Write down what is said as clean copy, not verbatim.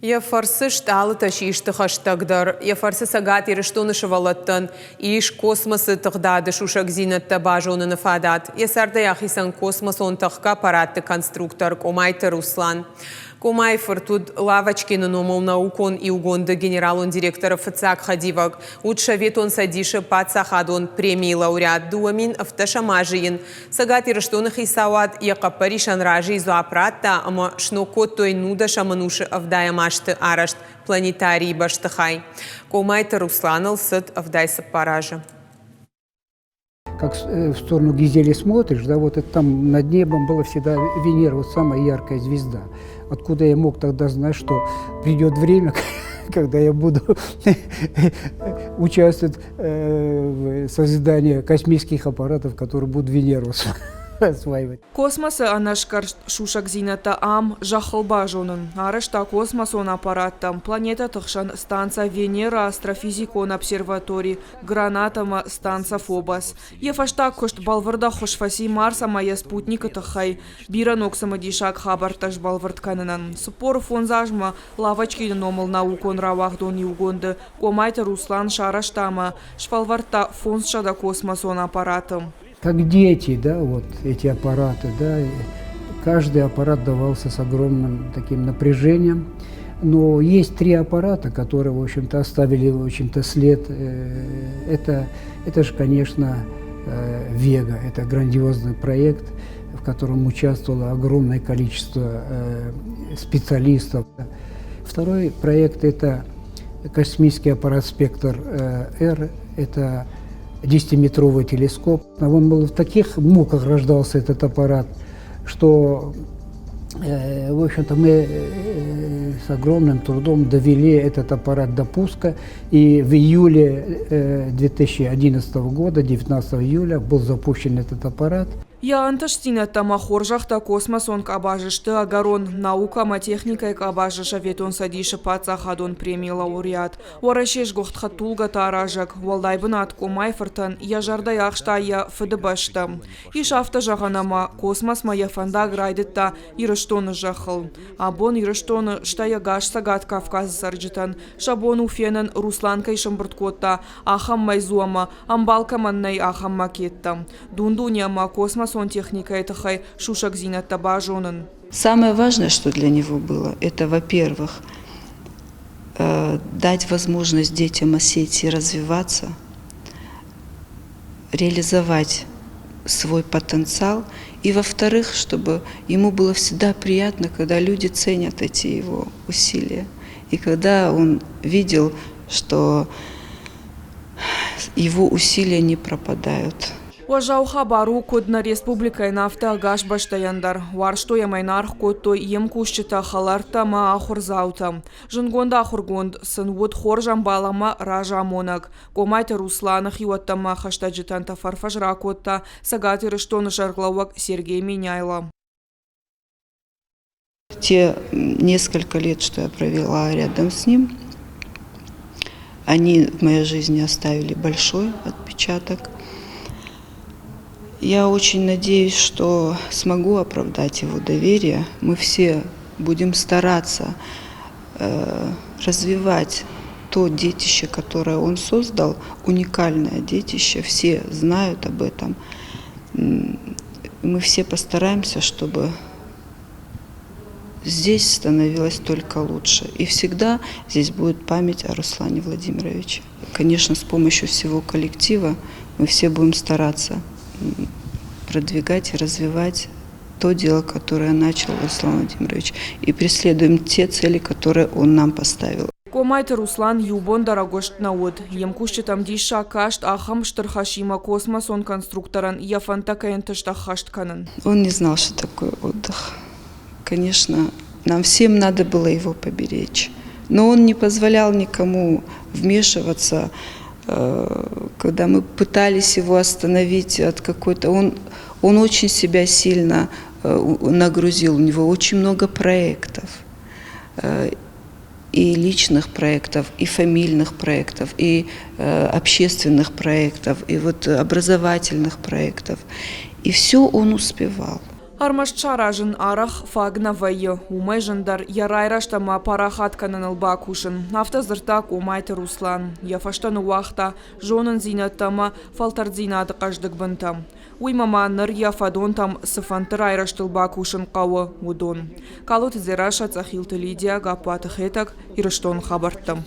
Я фарсы шталы ташишты хаштагдар. Я фарсы сагат ирыштуны шывалаттан. Иш космосы тыгдады шушак зинатта бажуны нафадат. Я сарда яхисан космос он тахка паратты конструктор Комайты Руслан. Комай фартуд лавочкины номал наукон и угонды генералун директора ФЦАК Хадивак. Учшавет он садиша пацахадон премии лауреат дуамин автошамажиин. Сагат ирыштуны хисават якапаришан ражи зуапратта, ама шнокот той нуда шамануши авдая машты арашт планетарий баштыхай. Комайты Руслан алсыт авдайсы паража. Как в сторону Гизели смотришь, да, вот это там над небом была всегда Венера, вот самая яркая звезда. Откуда я мог тогда знать, что придет время, когда я буду участвовать в создании космических аппаратов, которые будут Венеру осваивать. Космосы анашкар шушак зината ам жахылба жонын. Арышта космос он аппараттам. Планета тықшан станция Венера астрофизикон обсерваторий. Гранатама станция Фобос. Ефашта кошт балварда хошфаси Марса моя спутника тахай. Биранок самодишак хабарташ балвардканынан. Спор фонзажма лавочки номал наукон равахдон и угонды. Комайты Руслан шараштама. Швалварта фонзшада космос он аппаратом. Как дети, да, вот эти аппараты, да, каждый аппарат давался с огромным таким напряжением, но есть три аппарата, которые, в общем-то, оставили, в общем-то, след. Это же, конечно, Вега, это грандиозный проект, в котором участвовало огромное количество специалистов. Второй проект – это космический аппарат «Спектр-Р», это 10-метровый телескоп. Он был в таких муках рождался этот аппарат, что, в общем-то, мы с огромным трудом довели этот аппарат до пуска. И в июле 2011 года, 19 июля, был запущен этот аппарат. Я анташтинатта махоржахта космос он кабажышты агарон наукама техника кабажыша ветон садиша пацахадон премии лауреат. Варашеш гохтха тулга таражак, валдайбынат комайфыртан я жарда яхшта я фдбашта. Иш автожаганама космос моя фанда грайдетта ирыштоны жахыл. Абон ирыштоны штая гаш сагат Кавказ сарджитан. Шабон уфенен Русланкай шамбырткотта, ахам майзуама, амбалка маннай ахам макетта. Дундуняма космос он техника это хай шушак зинатта бажонын. Самое важное, что для него было, это, во-первых, дать возможность детям Осетии развиваться, реализовать свой потенциал, и, во-вторых, чтобы ему было всегда приятно, когда люди ценят эти его усилия, и когда он видел, что его усилия не пропадают. Уажау хабару кодна республика нафта гаш баштаяндар. Варшто ямайнарх кодто ем кушчита халарта ма ахурзаута. Жынгонда ахургонд сынвуд хоржам балама ража монак. Комайты Русланах юаттама хаштаджитанта фарфажра кодта сагаты рыштоны жарглауак Сергей Меняйла. Те несколько лет, что я провела рядом с ним, они в моей жизни оставили большой отпечаток. Я очень надеюсь, что смогу оправдать его доверие. Мы все будем стараться развивать то детище, которое он создал, уникальное детище. Все знают об этом. Мы все постараемся, чтобы здесь становилось только лучше. И всегда здесь будет память о Руслане Владимировиче. Конечно, с помощью всего коллектива мы все будем стараться продвигать и развивать то дело, которое начал Руслан Владимирович, и преследуем те цели, которые он нам поставил. Комайты Руслан юбон дорогошт науд. Емкушчи там диша кашт ахам штырхашима космос он конструкторан яфанта каенташтахаштканан. Он не знал, что такое отдых. Конечно, нам всем надо было его поберечь. Но он не позволял никому вмешиваться. Когда мы пытались его остановить от какой-то... Он очень себя сильно нагрузил, у него очень много проектов. И личных проектов, и фамильных проектов, и общественных проектов, и вот образовательных проектов. И все он успевал. Армашчаражын арах фагна вайы. Умай жандар ярайраштама парахатканын албакушын. Автозыртак умайты Руслан. Яфаштан уақта жонын зинаттама фалтардзинады қаждық бынтам. Уймама ныр яфадон там сыфантыр айраштылбакушын қауы удон. Калут зераша цахилты Лидия гапаты хетак ирыштон хабарттым.